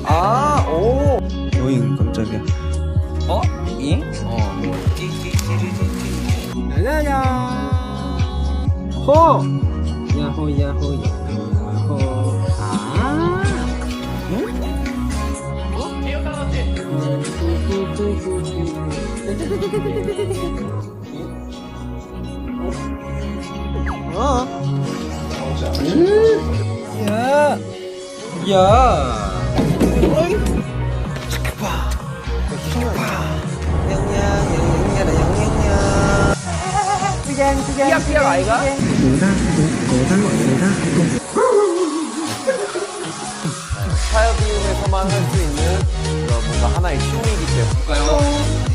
아, 오. 오잉 깜짝이야. 어? 잉? 야야야. 호. 야호 야호 야호. 아. 어? 야. 야. 어이. 봐. 삐약 아이가? 타협 이용에서만 할 수 있는 그런 뭔가 하나의 취미이기 때문에.